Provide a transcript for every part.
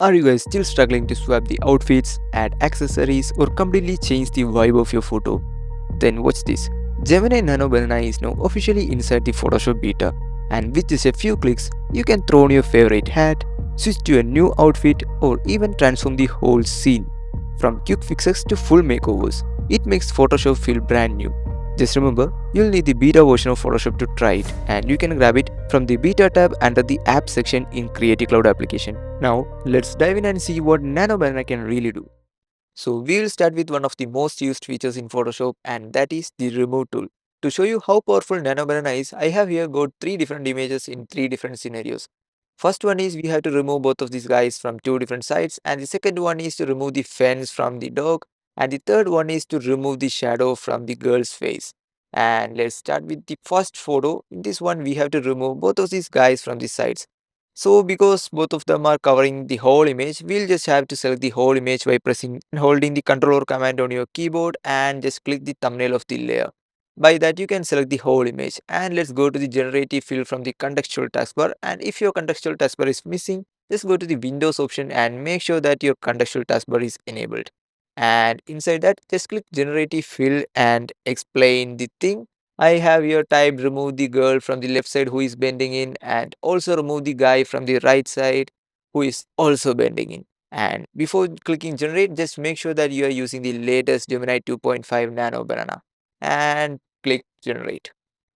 Are you guys still struggling to swap the outfits, add accessories, or completely change the vibe of your photo? Then watch this. Gemini Nano Banana is now officially inside the Photoshop beta, and with just a few clicks, you can throw on your favorite hat, switch to a new outfit, or even transform the whole scene. From quick fixes to full makeovers, it makes Photoshop feel brand new. Just remember, you'll need the beta version of Photoshop to try it, and you can grab it from the beta tab under the app section in Creative Cloud application. Now, let's dive in and see what Nano Banana can really do. So we will start with one of the most used features in Photoshop, and that is the remove tool. To show you how powerful Nano Banana is, I have here got three different images in three different scenarios. First one is we have to remove both of these guys from two different sides, and the second one is to remove the fence from the dog, and the third one is to remove the shadow from the girl's face. And let's start with the first photo. In this one we have to remove both of these guys from the sides. So because both of them are covering the whole image, we'll just have to select the whole image by pressing and holding the control or command on your keyboard and just click the thumbnail of the layer. By that you can select the whole image, and let's go to the generative fill from the contextual taskbar, and if your contextual taskbar is missing, just go to the Windows option and make sure that your contextual taskbar is enabled. And inside that just click generative fill and explain the thing. I have here typed remove the girl from the left side who is bending in, and also remove the guy from the right side who is also bending in. And before clicking generate, just make sure that you are using the latest Gemini 2.5 Nano Banana and click generate.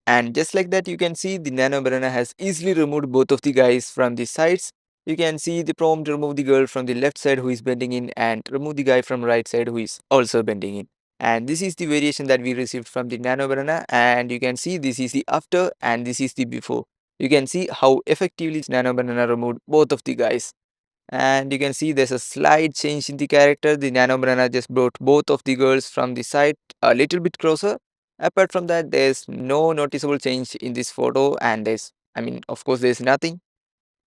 And just like that, you can see the Nano Banana has easily removed both of the guys from the sides. You can see the prompt remove the girl from the left side who is bending in and remove the guy from right side who is also bending in. And this is the variation that we received from the Nano Banana, and you can see this is the after and this is the before. You can see how effectively Nano Banana removed both of the guys. And you can see there's a slight change in the character. The Nano Banana just brought both of the girls from the side a little bit closer. Apart from that, there's no noticeable change in this photo, and of course, there's nothing.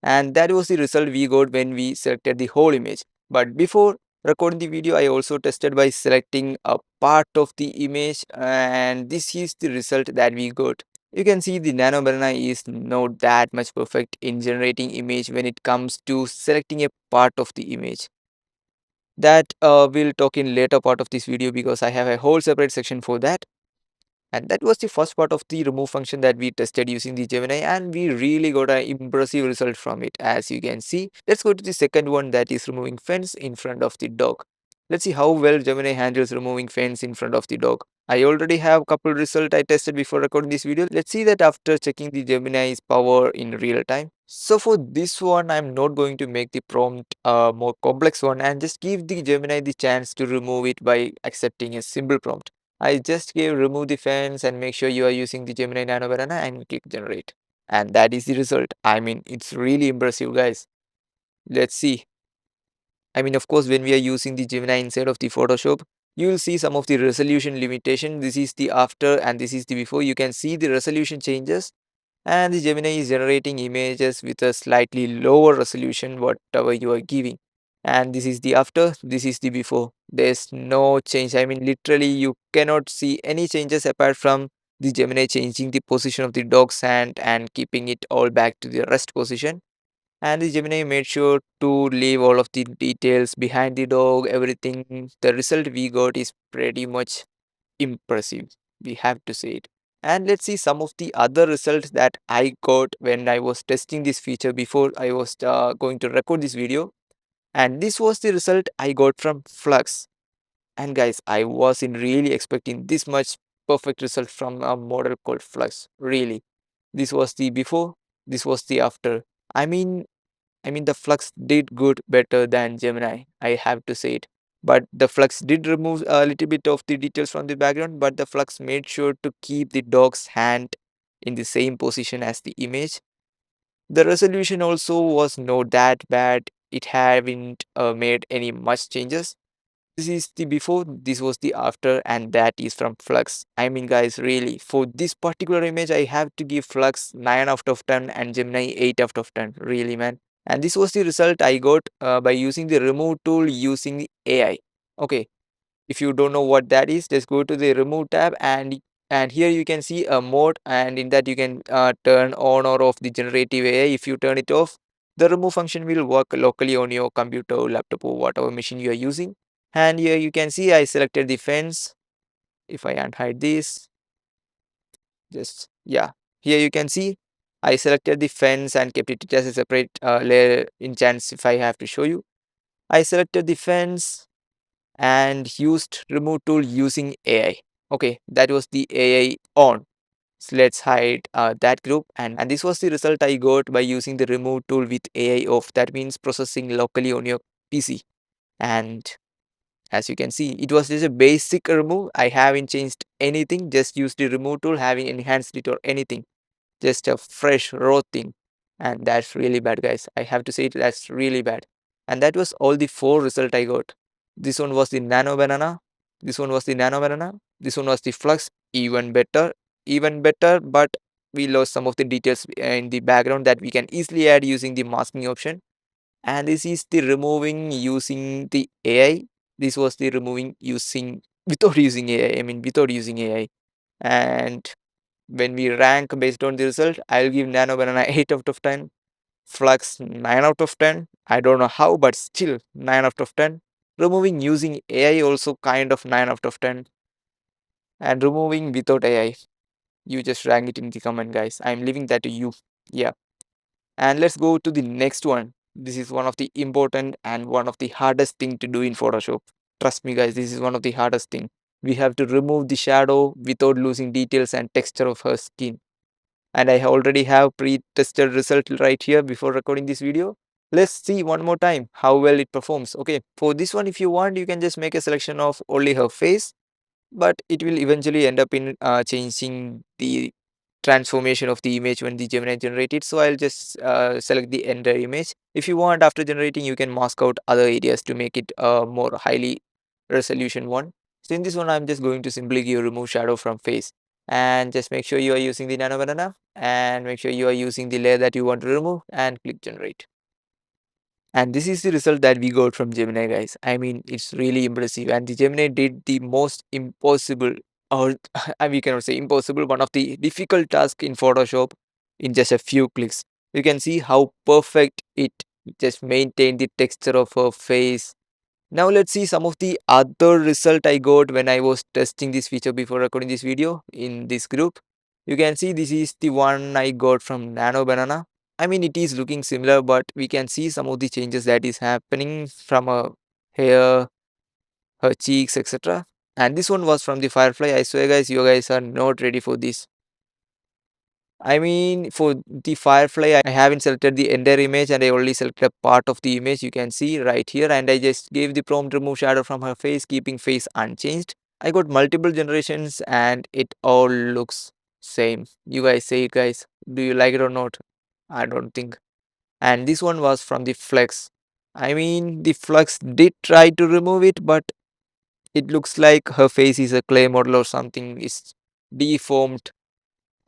And that was the result we got when we selected the whole image. But before recording the video, I also tested by selecting a part of the image, and this is the result that we got. You can see the Nano Banana is not that much perfect in generating image when it comes to selecting a part of the image. That we'll talk in later part of this video because I have a whole separate section for that. And that was the first part of the remove function that we tested using the Gemini, and we really got an impressive result from it, as you can see. Let's go to the second one, that is removing fence in front of the dog. Let's see how well Gemini handles removing fence in front of the dog. I already have a couple results I tested before recording this video. Let's see that after checking the Gemini's power in real time. So for this one, I'm not going to make the prompt a more complex one and just give the Gemini the chance to remove it by accepting a simple prompt. I just gave remove the fence and make sure you are using the Gemini Nano Banana and click generate. And that is the result. It's really impressive, guys. Let's see. Of course, when we are using the Gemini inside of the Photoshop, you will see some of the resolution limitation. This is the after and this is the before. You can see the resolution changes, and the Gemini is generating images with a slightly lower resolution whatever you are giving. And this is the after, this is the before. There's no change. Literally you cannot see any changes apart from the Gemini changing the position of the dog's hand and keeping it all back to the rest position. And the Gemini made sure to leave all of the details behind the dog, everything. The result we got is pretty much impressive, we have to say it. And let's see some of the other results that I got when I was testing this feature before I was going to record this video. And this was the result I got from Flux. And guys, I wasn't really expecting this much perfect result from a model called Flux. Really, this was the before, this was the after. I mean, the Flux did good better than Gemini, I have to say it. But the Flux did remove a little bit of the details from the background, but the Flux made sure to keep the dog's hand in the same position as the image. The resolution also was not that bad. It haven't made any much changes. This is the before, this was the after, and that is from Flux. Guys, really, for this particular image, I have to give Flux 9 out of 10 and Gemini 8 out of 10. Really, man. And this was the result I got by using the remove tool using the AI. Okay, if you don't know what that is, just go to the remove tab, and here you can see a mode, and in that you can turn on or off the generative AI. If you turn it off, The remove function will work locally on your computer, laptop, or whatever machine you are using. And here you can see I selected the fence. If I unhide this, just yeah, here you can see I selected the fence and kept it as a separate layer in chance if I have to show you. I selected the fence and used remove tool using AI. Okay, that was the AI on. So let's hide that group, and this was the result I got by using the remove tool with AI off. That means processing locally on your PC. And as you can see, it was just a basic remove. I haven't changed anything, just used the remove tool, haven't enhanced it or anything. Just a fresh raw thing. And that's really bad, guys. I have to say it, that's really bad. And that was all the four result I got. This one was the Nano Banana. This one was the Nano Banana. This one was the Flux. Even better, but we lost some of the details in the background that we can easily add using the masking option. And this is the removing using the AI. This was the removing using without using AI. I mean, without using AI. And when we rank based on the result, I'll give Nano Banana 8 out of 10, Flux 9 out of 10. I don't know how, but still 9 out of 10. Removing using AI also kind of 9 out of 10. And removing without AI, you just rank it in the comment, guys. I'm leaving that to you. Yeah. And let's go to the next one. This is one of the important and one of the hardest thing to do in Photoshop. Trust me, guys, this is one of the hardest thing. We have to remove the shadow without losing details and texture of her skin. And I already have pre-tested result right here before recording this video. Let's see one more time how well it performs. Okay, for this one, if you want, you can just make a selection of only her face, but it will eventually end up in changing the transformation of the image when the Gemini generate it. So I'll just select the entire image. If you want, after generating, you can mask out other areas to make it a more highly resolution one. So in this one, I'm just going to simply give remove shadow from face, and just make sure you are using the Nano Banana and make sure you are using the layer that you want to remove and click generate. And this is the result that we got from Gemini, guys. I mean, it's really impressive. And the Gemini did the most impossible, or we cannot say impossible, one of the difficult tasks in Photoshop in just a few clicks. You can see how perfect it just maintained the texture of her face. Now let's see some of the other result I got when I was testing this feature before recording this video in this group. You can see this is the one I got from Nano Banana. I mean, it is looking similar, but we can see some of the changes that is happening from her hair, her cheeks, etc. And this one was from the Firefly. I swear, guys, you guys are not ready for this. I mean, for the Firefly, I haven't selected the entire image and I only selected a part of the image. You can see right here, and I just gave the prompt remove shadow from her face, keeping face unchanged. I got multiple generations and it all looks same. You guys say it, guys. Do you like it or not? I don't think. And this one was from the Flex. I mean, the Flux did try to remove it, but it looks like her face is a clay model or something. Is deformed.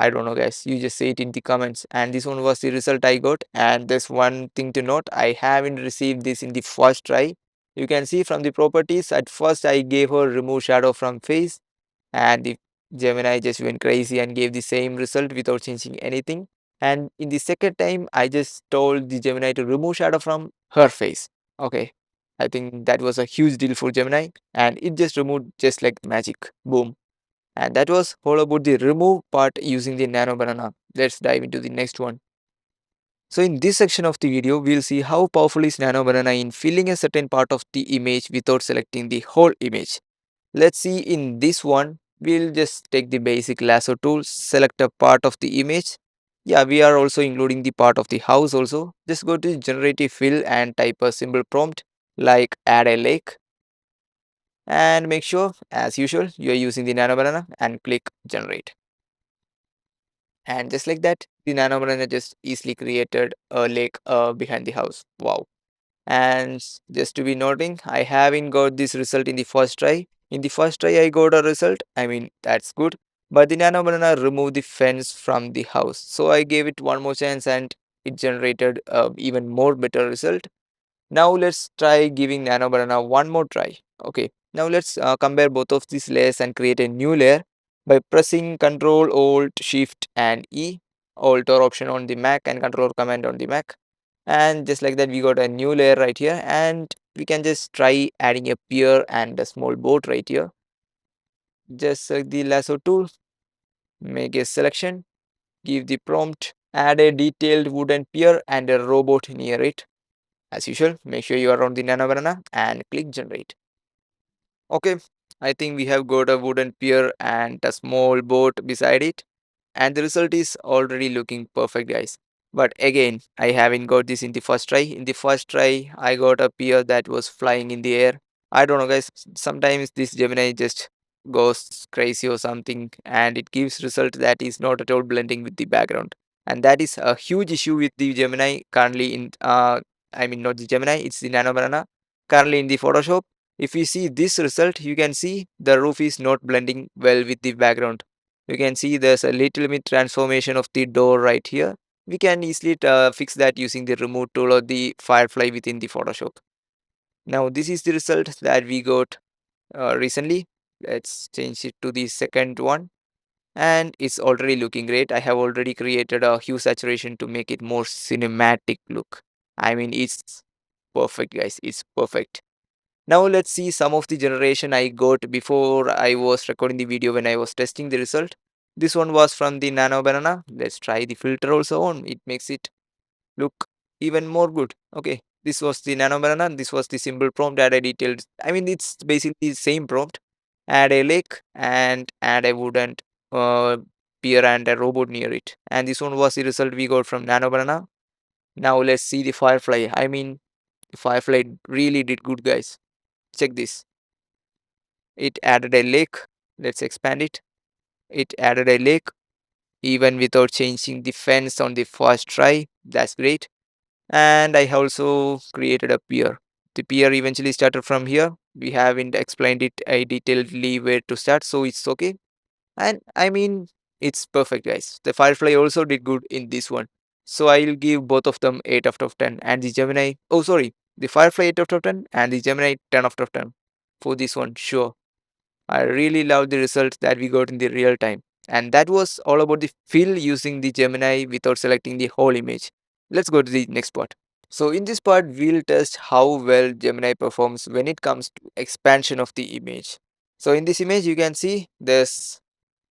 I don't know, guys. You just say it in the comments. And this one was the result I got. And there's one thing to note, I haven't received this in the first try. You can see from the properties, at first I gave her remove shadow from face, and the Gemini just went crazy and gave the same result without changing anything. And in the second time, I just told the Gemini to remove shadow from her face. Okay, I think that was a huge deal for Gemini, and it just removed just like magic. Boom. And that was all about the remove part using the Nano Banana. Let's dive into the next one. So in this section of the video, we'll see how powerful is Nano Banana in filling a certain part of the image without selecting the whole image. Let's see in this one, we'll just take the basic lasso tool, select a part of the image. Yeah, we are also including the part of the house also. Just go to generative fill and type a simple prompt like add a lake, and make sure as usual you are using the Nano Banana and click generate. And just like that, the Nano Banana just easily created a lake behind the house. Wow. And just to be noting, I haven't got this result in the first try. In the first try, I got a result. I mean, that's good. But the Nano Banana removed the fence from the house. So I gave it one more chance and it generated even more better result. Now let's try giving Nano Banana one more try. Okay. Now let's compare both of these layers and create a new layer by pressing Ctrl Alt Shift and E. Alt or option on the Mac and Control command on the Mac. And just like that, we got a new layer right here, and we can just try adding a pier and a small boat right here. Just select the lasso tool, make a selection, give the prompt, add a detailed wooden pier and a robot near it. As usual, make sure you are on the Nano Banana and click generate. Okay, I think we have got a wooden pier and a small boat beside it, and the result is already looking perfect, guys. But again, I haven't got this in the first try. In the first try, I got a pier that was flying in the air. I don't know, guys. Sometimes this Gemini just goes crazy or something, and it gives result that is not at all blending with the background. And that is a huge issue with the Gemini currently in I mean not the Gemini, it's the Nano Banana currently in the Photoshop. If you see this result, you can see the roof is not blending well with the background. You can see there's a little bit transformation of the door right here. We can easily fix that using the remove tool or the Firefly within the Photoshop. Now this is the result that we got recently. Let's change it to the second one, and it's already looking great. I have already created a hue saturation to make it more cinematic look. I mean, it's perfect, guys. It's perfect. Now let's see some of the generation I got before I was recording the video when I was testing the result. This one was from the Nano Banana. Let's try the filter also on. It makes it look even more good. Okay, this was the Nano Banana. This was the simple prompt, add a detailed. I mean, it's basically the same prompt. Add a lake and add a wooden uh, pier and a robot near it. And this one was the result we got from Nano Banana. Now let's see the Firefly. I mean, the Firefly really did good, guys. Check this. It added a lake. Let's expand it. It added a lake even without changing the fence on the first try. That's great. And I also created a pier. The pier eventually started from here. We haven't explained it detailedly where to start, so it's okay. And I mean, it's perfect, guys. The Firefly also did good in this one. So I'll give both of them 8 out of 10. And the Gemini, oh sorry, the Firefly 8 out of 10 and the Gemini 10 out of 10 for this one, sure. I really love the results that we got in the real time. And that was all about the fill using the Gemini without selecting the whole image. Let's go to the next part. So in this part, we'll test how well Gemini performs when it comes to expansion of the image. So in this image, you can see there's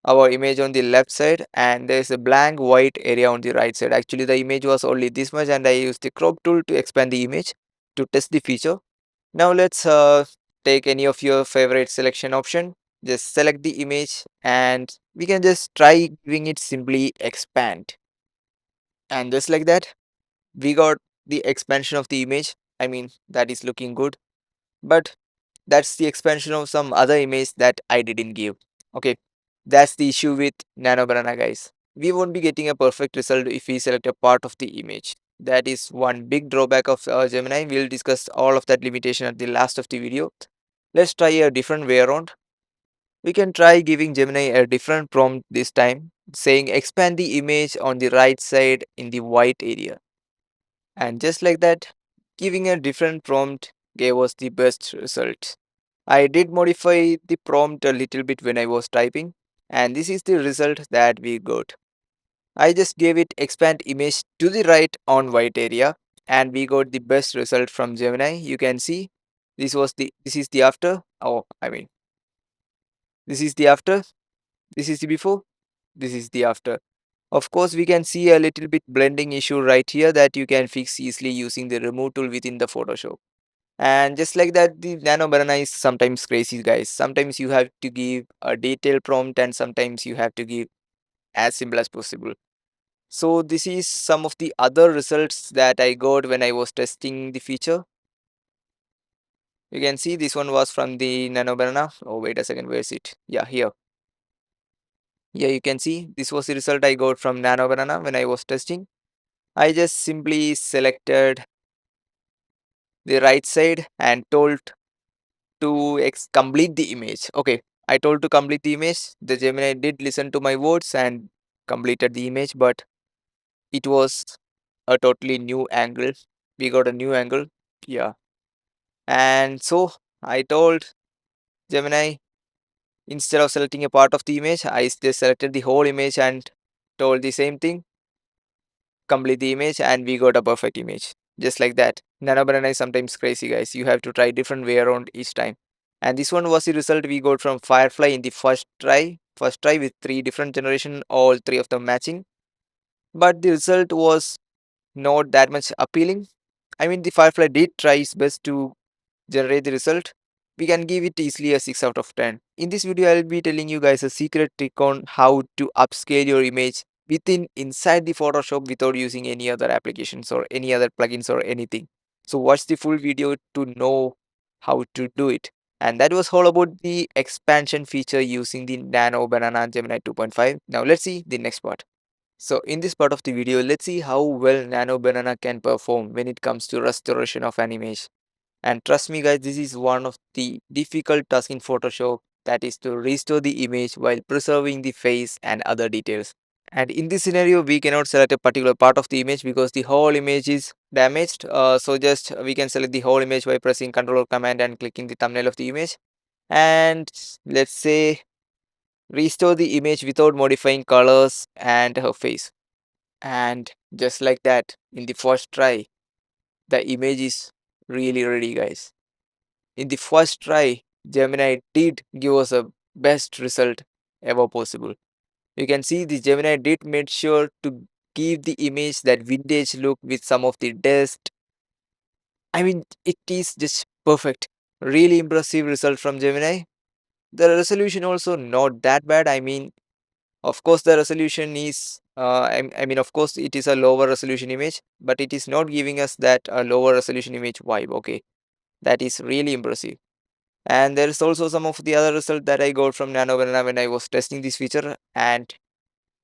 our image on the left side and there's a blank white area on the right side. Actually, the image was only this much and I used the crop tool to expand the image to test the feature. Now let's take any of your favorite selection option. Just select the image and we can just try giving it simply expand. And just like that, we got the expansion of the image. I mean, that is looking good. But that's the expansion of some other image that I didn't give. Okay, that's the issue with Nano Banana, guys. We won't be getting a perfect result if we select a part of the image. That is one big drawback of Gemini. We'll discuss all of that limitation at the last of the video. Let's try a different way around. We can try giving Gemini a different prompt this time, saying expand the image on the right side in the white area. And just like that, giving a different prompt gave us the best result. I did modify the prompt a little bit when I was typing, and this is the result that we got. I just gave it expand image to the right on white area, and we got the best result from Gemini. You can see this is the after. Oh, I mean this is the after, this is the before, this is the after. Of course, we can see a little bit blending issue right here that you can fix easily using the remove tool within the Photoshop. And just like that, the Nano Banana is sometimes crazy, guys. Sometimes you have to give a detailed prompt and sometimes you have to give as simple as possible. So this is some of the other results that I got when I was testing the feature. You can see this one was from the Nano Banana. Oh, wait a second, where is it? Yeah, here. Yeah, you can see this was the result I got from Nano Banana when I was testing. I just simply selected the right side and told to complete the image. Okay, I told to complete the image. The Gemini did listen to my words and completed the image, but it was a totally new angle. We got a new angle. Yeah. And so I told Gemini, instead of selecting a part of the image, I just selected the whole image and told the same thing, complete the image, and we got a perfect image. just like that. Nano Banana is sometimes crazy, guys. You have to try different way around each time. And this one was the result we got from Firefly in the first try with three different generation, all three of them matching. But the result was not that much appealing. I mean, the Firefly did try its best to generate the result. We can give it easily a 6 out of 10. In this video, I'll be telling you guys a secret trick on how to upscale your image inside the Photoshop without using any other applications or any other plugins or anything. So watch the full video to know how to do it. And that was all about the expansion feature using the Nano Banana Gemini 2.5. Now let's see the next part. So in this part of the video, let's see how well Nano Banana can perform when it comes to restoration of an image. And trust me guys, this is one of the difficult tasks in Photoshop, that is to restore the image while preserving the face and other details. And in this scenario, we cannot select a particular part of the image because the whole image is damaged. So just we can select the whole image by pressing Ctrl or Command and clicking the thumbnail of the image. And let's say restore the image without modifying colors and her face. And just like that, in the first try, the image is really ready, guys. In the first try, Gemini did give us a best result ever possible. You can see the Gemini did made sure to give the image that vintage look with some of the dust. I mean, it is just perfect. Really impressive result from Gemini. The resolution also not that bad. I mean, of course, the resolution is, of course, it is a lower resolution image, but it is not giving us that lower resolution image vibe. Okay, that is really impressive. And there is also some of the other result that I got from Nano Banana when I was testing this feature. And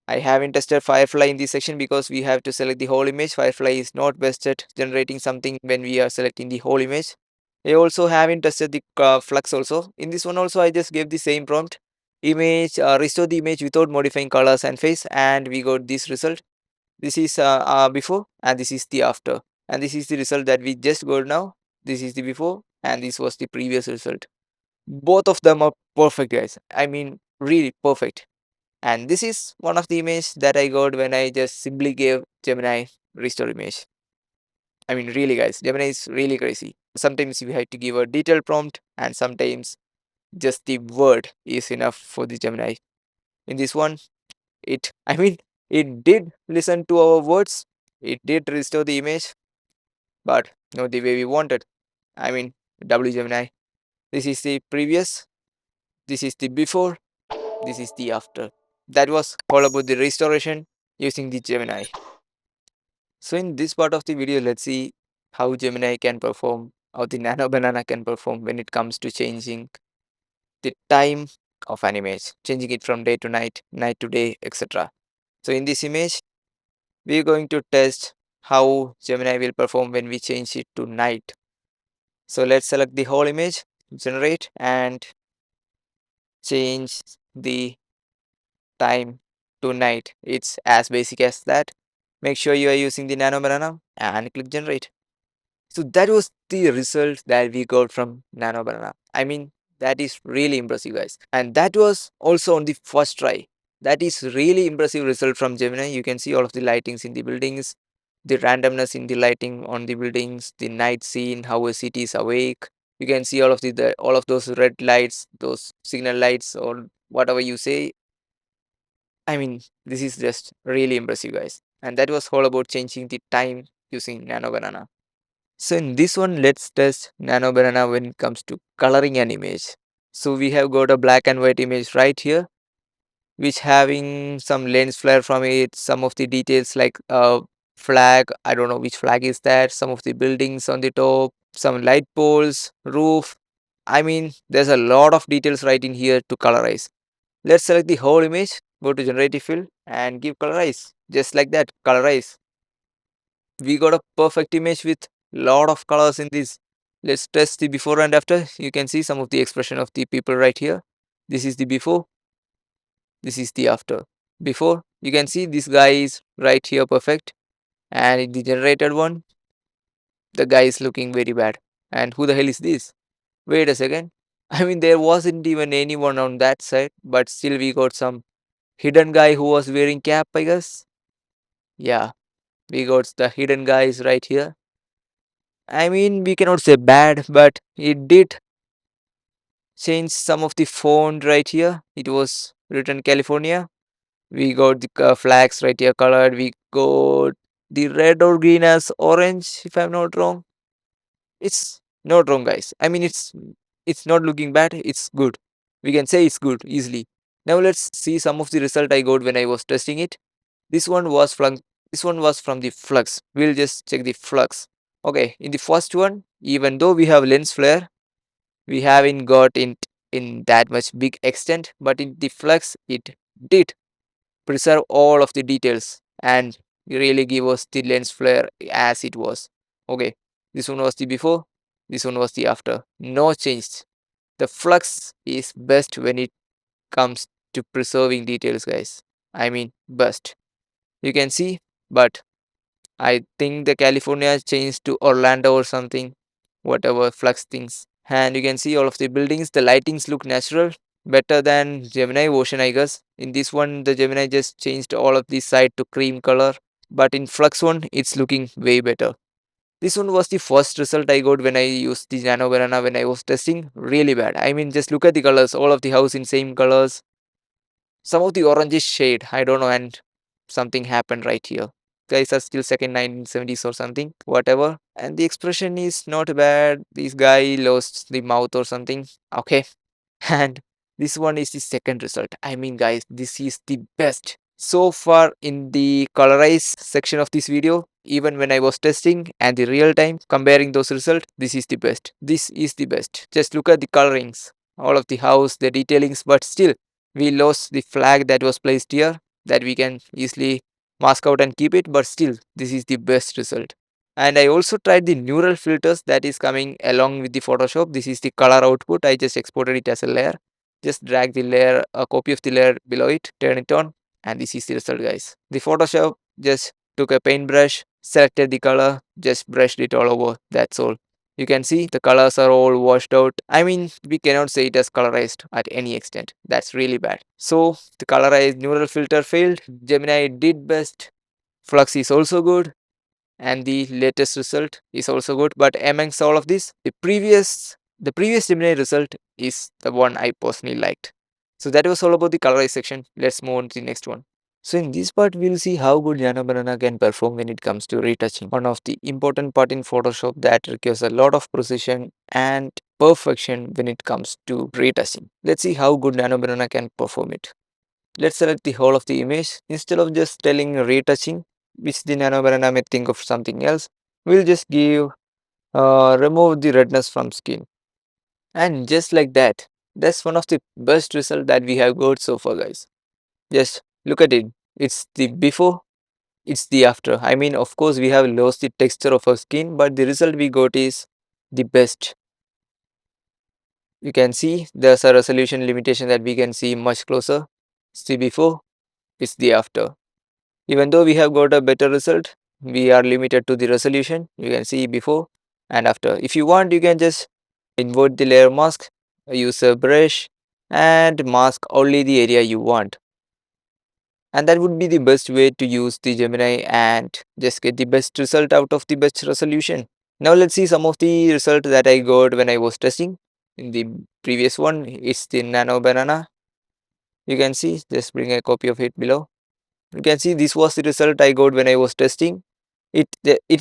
I haven't tested Firefly in this section because we have to select the whole image. Firefly is not best at generating something when we are selecting the whole image. I also haven't tested the flux also. In this one also I just gave the same prompt. Image, restore the image without modifying colors and face, and we got this result. This is before and this is the after. And this is the result that we just got now. This is the before and this was the previous result. Both of them are perfect, guys. I mean, really perfect. And this is one of the image that I got when I just simply gave Gemini restore image. I mean, really, guys, Gemini is really crazy. Sometimes you have to give a detailed prompt, and sometimes just the word is enough for the Gemini. In this one, I mean, it did listen to our words, it did restore the image, but not the way we wanted. I mean, W Gemini. This is the previous, this is the before, this is the after. That was all about the restoration using the Gemini. So in this part of the video, let's see how Gemini can perform, how the Nano Banana can perform when it comes to changing the time of an image, changing it from day to night, night to day, etc. So in this image, we're going to test how Gemini will perform when we change it to night. So let's select the whole image, generate, and change the time to night. It's as basic as that. Make sure you are using the Nano Banana and click generate. So that was the result that we got from Nano Banana. I mean, that is really impressive, guys. And that was also on the first try. That is really impressive result from Gemini. You can see all of the lightings in the buildings, the randomness in the lighting on the buildings, the night scene, how a city is awake. You can see all of all of those red lights, those signal lights, or whatever you say. I mean, this is just really impressive, guys. And that was all about changing the time using Nano Banana. So in this one, let's test Nano Banana when it comes to coloring an image. So we have got a black and white image right here, which having some lens flare from it, some of the details like a flag, I don't know which flag is that, some of the buildings on the top, some light poles, roof. I mean, there's a lot of details right in here to colorize. Let's select the whole image, go to generative fill and give colorize. Just like that, colorize. We got a perfect image with lot of colors in this. Let's test the before and after. You can see some of the expression of the people right here. This is the before, this is the after. Before, you can see this guy is right here perfect, and in the generated one, the guy is looking very bad. And who the hell is this? Wait a second. I mean, there wasn't even anyone on that side, but still we got some hidden guy who was wearing cap, I guess. Yeah, we got the hidden guys right here. I mean, we cannot say bad, but it did change some of the font right here. It was written California. We got the flags right here colored. We got the red or green as orange, if I'm not wrong. It's not wrong, guys. I mean, it's not looking bad. It's good. We can say it's good easily. Now let's see some of the result I got when I was testing it. This one was from the flux. We'll just check the flux. Okay, in the first one, even though we have lens flare, we haven't got it in that much big extent, but in the flux, it did preserve all of the details and really give us the lens flare as it was. Okay, this one was the before, this one was the after. No change. The flux is best when it comes to preserving details, guys. I mean, best. You can see, but I think the California changed to Orlando or something, whatever flux things. And you can see all of the buildings, the lightings look natural, better than Gemini Ocean, I guess. In this one, the Gemini just changed all of the side to cream color, but in Flux one, it's looking way better. This one was the first result I got when I used the Nano Banana when I was testing. Really bad. I mean, just look at the colors, all of the house in same colors. Some of the orangish shade, I don't know, and something happened right here. Guys are still second 1970s or something, whatever. And the expression is not bad. This guy lost the mouth or something. Okay. And this one is the second result. I mean, guys, this is the best. So far in the colorize section of this video, even when I was testing and the real time comparing those results, this is the best. This is the best. Just look at the colorings, all of the house, the detailings, but still we lost the flag that was placed here that we can easily mask out and keep it, but still this is the best result. And I also tried the neural filters that is coming along with the Photoshop. This is the color output. I just exported it as a layer. Just drag the layer, a copy of the layer below it, turn it on, and this is the result, guys. The Photoshop just took a paintbrush, selected the color, just brushed it all over. That's all. You can see the colors are all washed out. I mean, we cannot say it as colorized at any extent. That's really bad. So the colorized neural filter failed. Gemini did best. Flux is also good, and the latest result is also good, but amongst all of this, the previous Gemini result is the one I personally liked. So that was all about the colorize section. Let's move on to the next one. So in this part, we'll see how good Nano Banana can perform when it comes to retouching. One of the important part in Photoshop that requires a lot of precision and perfection when it comes to retouching. Let's see how good Nano Banana can perform it. Let's select the whole of the image. Instead of just telling retouching, which the Nano Banana may think of something else, we'll just give remove the redness from skin. And just like that, that's one of the best result that we have got so far, guys. Just look at it. It's the before, it's the after. I mean, of course, we have lost the texture of our skin, but the result we got is the best. You can see there's a resolution limitation that we can see much closer. It's the before, it's the after. Even though we have got a better result, we are limited to the resolution. You can see before and after. If you want, you can just invert the layer mask, use a brush and mask only the area you want. And that would be the best way to use the Gemini and just get the best result out of the best resolution. Now let's see some of the result that I got when I was testing. In the previous one, it's the Nano Banana. You can see, just bring a copy of it below. You can see this was the result I got when I was testing. It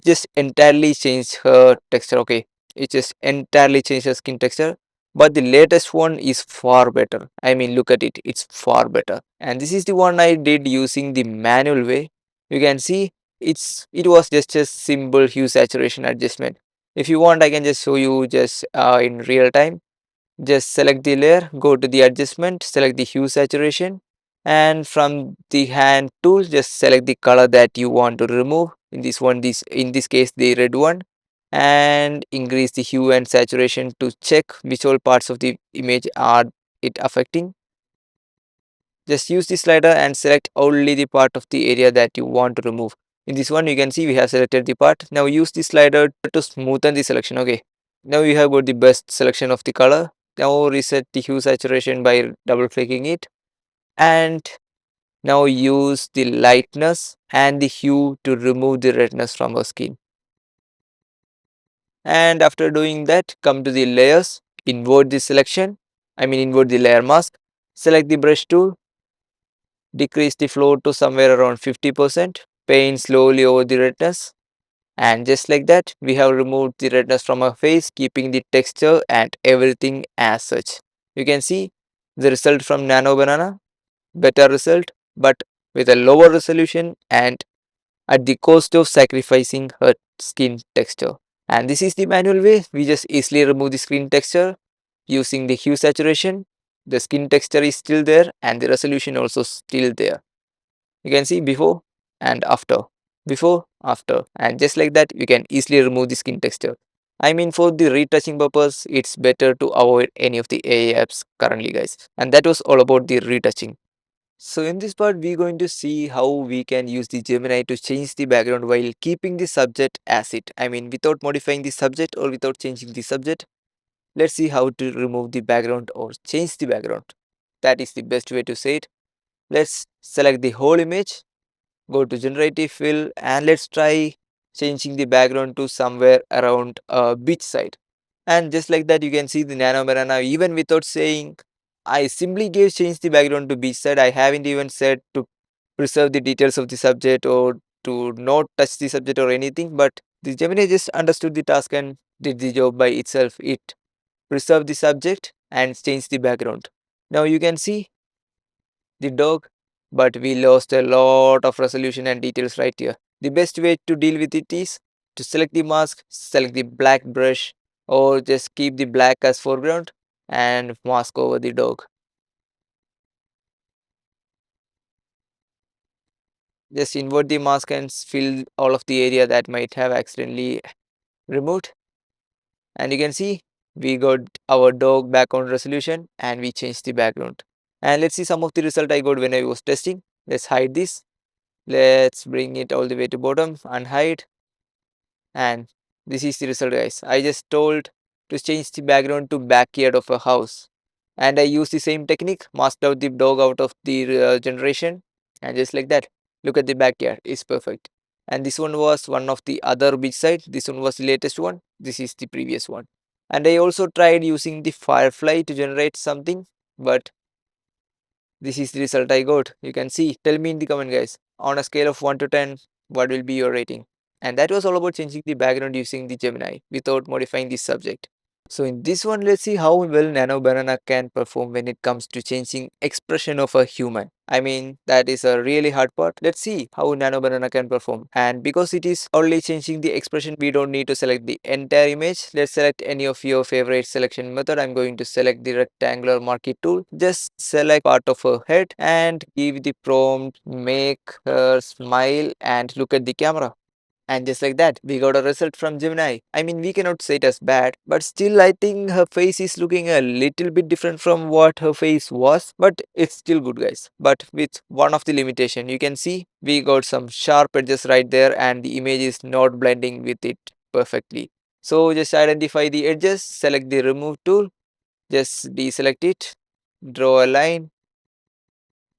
just entirely changed her texture. Okay, it just entirely changed her skin texture. But the latest one is far better. I mean, look at it, it's far better. And this is the one I did using the manual way. You can see it was just a simple hue saturation adjustment. If you want, I can just show you just in real time. Just select the layer, go to the adjustment, select the hue saturation, and from the hand tool just select the color that you want to remove. In this case the red one, and increase the hue and saturation to check which all parts of the image are it affecting. Just use the slider and select only the part of the area that you want to remove. In this one you can see we have selected the part. Now use the slider to smoothen the selection. Okay, now you have got the best selection of the color. Now reset the hue saturation by double clicking it, and now use the lightness and the hue to remove the redness from our skin. And after doing that, come to the layers, invert the selection, invert the layer mask, select the brush tool, decrease the flow to somewhere around 50%, paint slowly over the redness, and just like that, we have removed the redness from our face, keeping the texture and everything as such. You can see the result from Nano Banana, better result, but with a lower resolution and at the cost of sacrificing her skin texture. And this is the manual way. We just easily remove the skin texture using the hue saturation. The skin texture is still there and the resolution also still there. You can see before and after, before, after, and just like that you can easily remove the skin texture. For the retouching purpose, it's better to avoid any of the AI apps currently, guys. And that was all about the retouching. So in this part, we're going to see how we can use the Gemini to change the background while keeping the subject as it. Without modifying the subject or without changing the subject. Let's see how to remove the background or change the background. That is the best way to say it. Let's select the whole image, go to generative fill, and let's try changing the background to somewhere around a beach side. And just like that, you can see the Nano Banana even without saying. I simply gave change the background to beach side. I haven't even said to preserve the details of the subject or to not touch the subject or anything, but the Gemini just understood the task and did the job by itself. It preserved the subject and changed the background. Now you can see the dog, but we lost a lot of resolution and details right here. The best way to deal with it is to select the mask, select the black brush, or just keep the black as foreground and mask over the dog. Just invert the mask and fill all of the area that might have accidentally removed. And you can see we got our dog background resolution and we changed the background. And let's see some of the result I got when I was testing. Let's hide this. Let's bring it all the way to bottom and hide. And this is the result, guys. I just told to change the background to backyard of a house. And I used the same technique, masked out the dog out of the generation. And just like that, look at the backyard, it's perfect. And this one was one of the other beach side. This one was the latest one. This is the previous one. And I also tried using the Firefly to generate something, but this is the result I got. You can see. Tell me in the comment, guys. On a scale of 1 to 10, what will be your rating? And that was all about changing the background using the Gemini without modifying the subject. So in this one, let's see how well Nano Banana can perform when it comes to changing expression of a human. That is a really hard part. Let's see how Nano Banana can perform. And because it is only changing the expression, we don't need to select the entire image. Let's select any of your favorite selection method. I'm going to select the rectangular marquee tool. Just select part of her head and give the prompt, make her smile and look at the camera. And just like that, we got a result from Gemini. We cannot say it as bad, but still I think her face is looking a little bit different from what her face was, but it's still good, guys. But with one of the limitation, you can see we got some sharp edges right there and the image is not blending with it perfectly. So just identify the edges, select the remove tool, just deselect it, draw a line,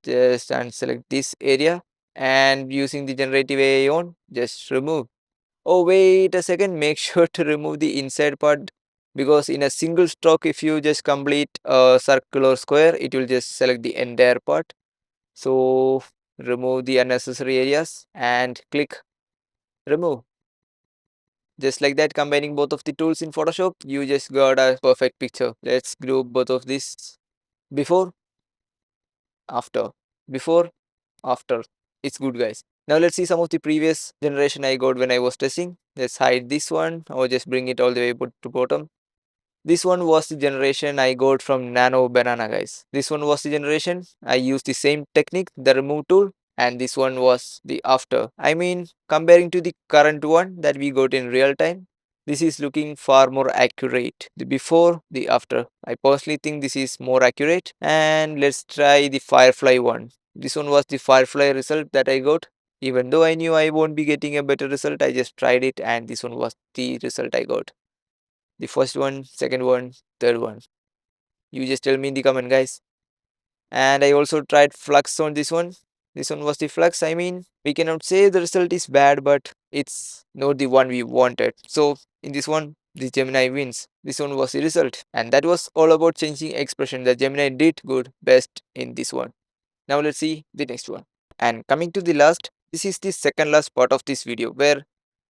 just and select this area, and using the generative AI on, just remove. Oh, wait a second, make sure to remove the inside part, because in a single stroke, if you just complete a circle or square, it will just select the entire part. So remove the unnecessary areas and click remove. Just like that, combining both of the tools in Photoshop, you just got a perfect picture. Let's group both of this. Before, after, before, after. It's good, guys. Now let's see some of the previous generation I got when I was testing. Let's hide this one or just bring it all the way to bottom. This one was the generation I got from Nano Banana, guys. This one was the generation I used the same technique, the remove tool, and this one was the after. Comparing to the current one that we got in real time, this is looking far more accurate. The before, the after. I personally think this is more accurate. And let's try the Firefly one. This one was the Firefly result that I got. Even though I knew I won't be getting a better result, I just tried it and this one was the result I got. The first one, second one, third one. You just tell me in the comment, guys. And I also tried flux on this one. This one was the flux. We cannot say the result is bad, but it's not the one we wanted. So in this one, the Gemini wins. This one was the result. And that was all about changing expression. The Gemini did good best in this one. Now let's see the next one. And coming to the last, this is the second last part of this video where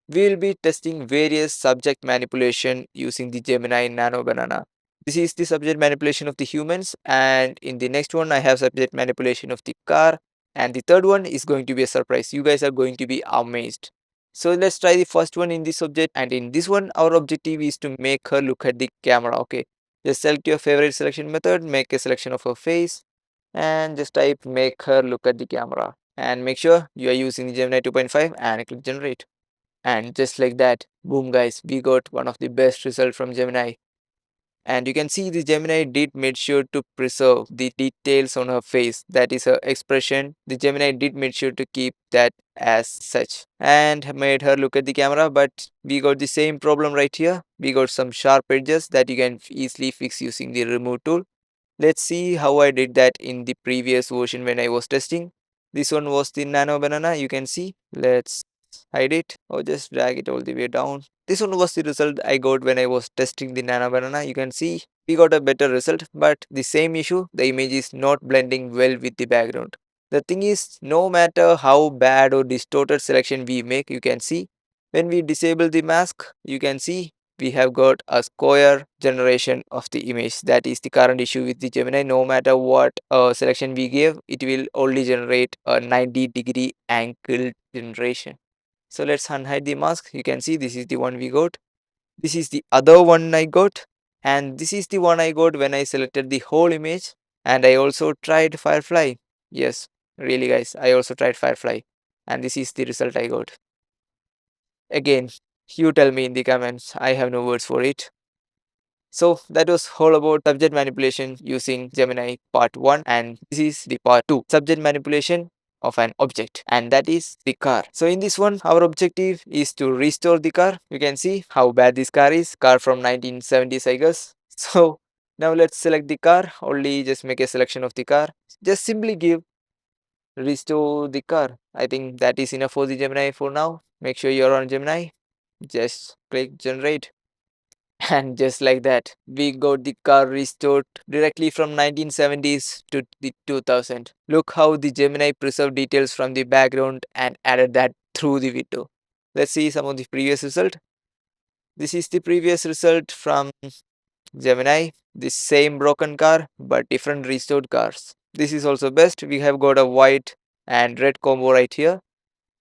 we will be testing various subject manipulation using the Gemini Nano Banana. This is the subject manipulation of the humans, and in the next one I have subject manipulation of the car, and the third one is going to be a surprise. You guys are going to be amazed. So let's try the first one in this subject, and in this one our objective is to make her look at the camera. Okay, just select your favorite selection method, make a selection of her face, and just type make her look at the camera, and make sure you are using the Gemini 2.5 and click generate. And just like that, boom guys, we got one of the best result from Gemini. And you can see the Gemini did made sure to preserve the details on her face, that is her expression. The Gemini did made sure to keep that as such and made her look at the camera. But we got the same problem right here. We got some sharp edges that you can easily fix using the remove tool. Let's see how I did that in the previous version when I was testing. This one was the Nano Banana, you can see. Let's hide it or just drag it all the way down. This one was the result I got when I was testing the Nano Banana. You can see we got a better result, but the same issue, the image is not blending well with the background. The thing is, no matter how bad or distorted selection we make, you can see when we disable the mask, you can see we have got a square generation of the image. That is the current issue with the Gemini. No matter what selection we give, it will only generate a 90-degree angle generation. So let's unhide the mask. You can see this is the one we got. This is the other one I got, and this is the one I got when I selected the whole image. And I also tried Firefly. Yes, really guys, I also tried Firefly, and this is the result I got. Again, you tell me in the comments. I have no words for it. So that was all about subject manipulation using Gemini part 1, and this is the part 2, subject manipulation of an object, and that is the car. So in this one our objective is to restore the car. You can see how bad this car is, car from 1970s I guess. So now let's select the car, only just make a selection of the car, just simply give restore the car. I think that is enough for the Gemini for now. Make sure you're on Gemini, just click generate. And just like that, we got the car restored directly from 1970s to the 2000. Look how the Gemini preserved details from the background and added that through the window. Let's see some of the previous result. This is the previous result from Gemini. The same broken car but different restored cars. This is also best. We have got a white and red combo right here.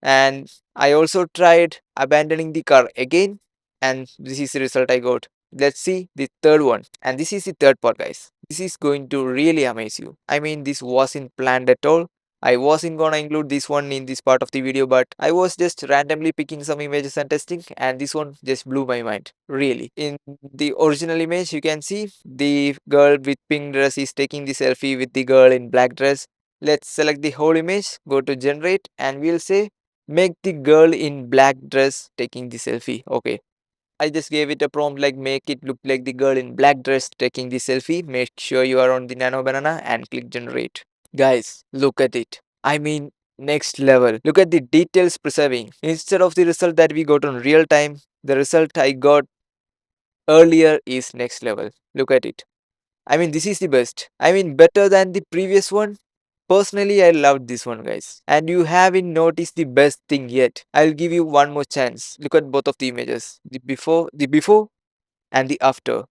And I also tried abandoning the car again, and this is the result I got. Let's see the third one, and this is the third part guys. This is going to really amaze you. I mean, this wasn't planned at all. I wasn't gonna include this one in this part of the video, but I was just randomly picking some images and testing, and this one just blew my mind, really. In the original image you can see the girl with pink dress is taking the selfie with the girl in black dress. Let's select the whole image, go to generate, and we'll say make the girl in black dress taking the selfie. Okay, I just gave it a prompt like make it look like the girl in black dress taking the selfie. Make sure you are on the Nano Banana and click generate. Guys, look at it. I mean, next level. Look at the details preserving. Instead of the result that we got on real time, the result I got earlier is next level. Look at it. I mean, this is the best. I mean, better than the previous one. Personally, I loved this one, guys. And you haven't noticed the best thing yet. I'll give you one more chance. Look at both of the images. The before and the after.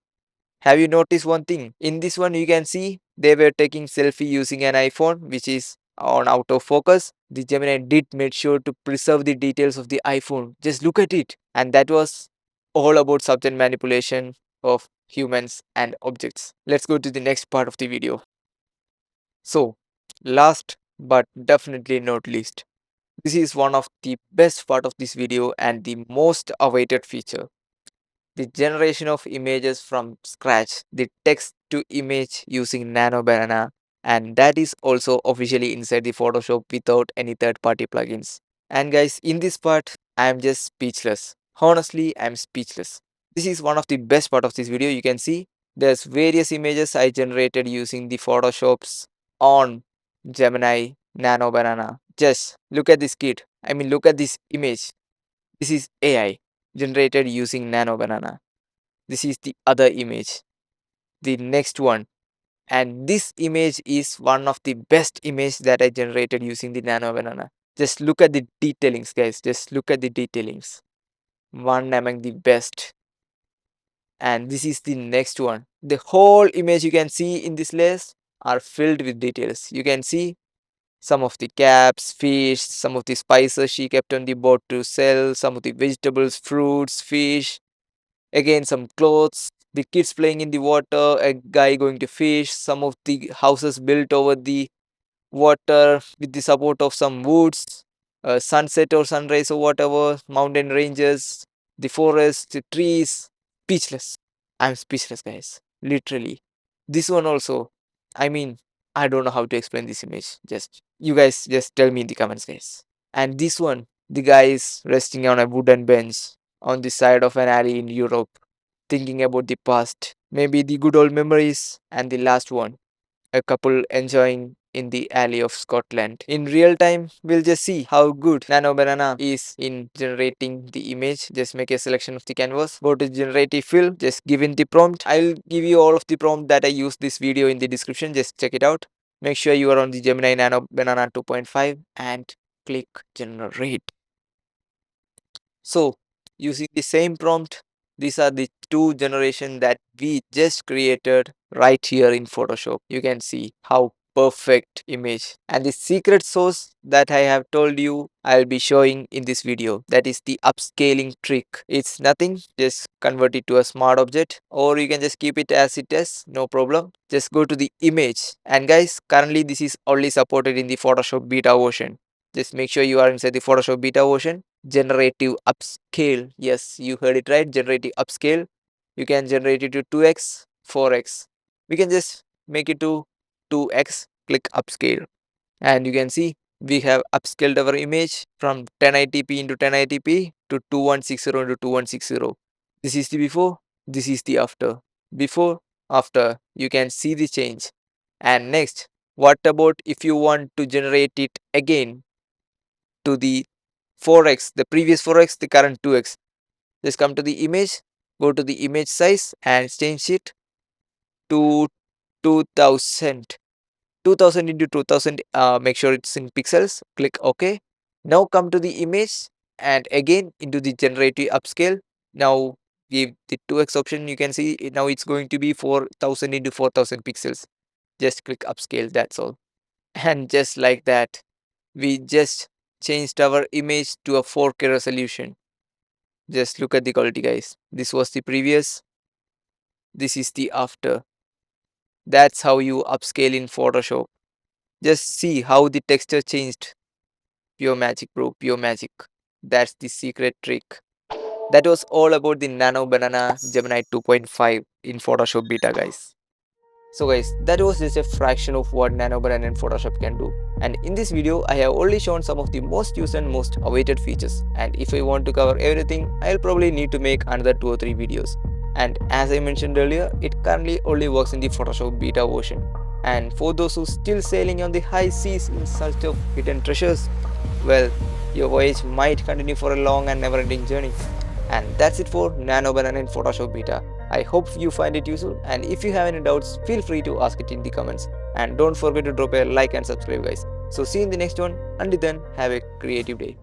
Have you noticed one thing? In this one, you can see they were taking selfie using an iPhone, which is on out of focus. The Gemini did make sure to preserve the details of the iPhone. Just look at it. And that was all about subject manipulation of humans and objects. Let's go to the next part of the video. So, last but definitely not least, this is one of the best part of this video and the most awaited feature. The generation of images from scratch, the text to image using Nano Banana, and that is also officially inside the Photoshop without any third party plugins. And guys, in this part, I am just speechless. Honestly, I am speechless. This is one of the best part of this video. You can see there's various images I generated using the Photoshops on Gemini Nano Banana. Just look at this kid. I mean, look at this image. This is AI generated using Nano Banana. This is the other image, the next one. And this image is one of the best image that I generated using the Nano Banana. Just look at the detailings, guys. Just look at the detailings. One among the best. And this is the next one. The whole image you can see in this list are filled with details. You can see some of the caps, fish, some of the spices she kept on the boat to sell, some of the vegetables, fruits, fish, again some clothes, the kids playing in the water, a guy going to fish, some of the houses built over the water with the support of some woods, sunset or sunrise or whatever, mountain ranges, the forest, the trees. Speechless. I'm speechless, guys. Literally. This one also. I mean, I don't know how to explain this image. Just you guys just tell me in the comments, guys. And this one, the guy is resting on a wooden bench on the side of an alley in Europe, thinking about the past, maybe the good old memories. And the last one, a couple enjoying in the alley of Scotland. In real time, we'll just see how good Nano Banana is in generating the image. Just make a selection of the canvas, go to generative fill, just give in the prompt. I'll give you all of the prompt that I use this video in the description. Just check it out. Make sure you are on the Gemini Nano Banana 2.5 and click generate. So, using the same prompt, these are the two generation that we just created right here in Photoshop. You can see how perfect image, and the secret sauce that I have told you I'll be showing in this video, that is the upscaling trick. It's nothing, just convert it to a smart object, or you can just keep it as it is, no problem. Just go to the image, and guys, currently this is only supported in the Photoshop beta version. Just make sure you are inside the Photoshop beta version. Generative upscale, yes, you heard it right, generative upscale. You can generate it to 2x, 4x. We can just make it to 2x, click upscale, and you can see we have upscaled our image from 1080p into 1080p to 2160 into 2160. This is the before, this is the after. Before, after, you can see the change. And next, what about if you want to generate it again to the 4x, the previous 4x, the current 2x? Just come to the image, go to the image size and change it to 2000. 2000 into 2000, make sure it's in pixels, click OK. Now come to the image and again into the generative upscale. Now give the 2x option, you can see now it's going to be 4000 into 4000 pixels. Just click upscale, that's all. And just like that, we just changed our image to a 4K resolution. Just look at the quality, guys. This was the previous, this is the after. That's how you upscale in Photoshop. Just see how the texture changed. Pure magic, bro, pure magic. That's the secret trick. That was all about the Nano Banana Gemini 2.5 in Photoshop beta, guys. So guys, that was just a fraction of what Nano Banana in Photoshop can do. And in this video, I have only shown some of the most used and most awaited features. And if I want to cover everything, I'll probably need to make another 2 or 3 videos. And as I mentioned earlier, it currently only works in the Photoshop beta version. And for those who still sailing on the high seas in search of hidden treasures, well, your voyage might continue for a long and never-ending journey. And that's it for Nano Banana in Photoshop beta. I hope you find it useful, and if you have any doubts, feel free to ask it in the comments. And don't forget to drop a like and subscribe, guys. So see you in the next one. Until then, have a creative day.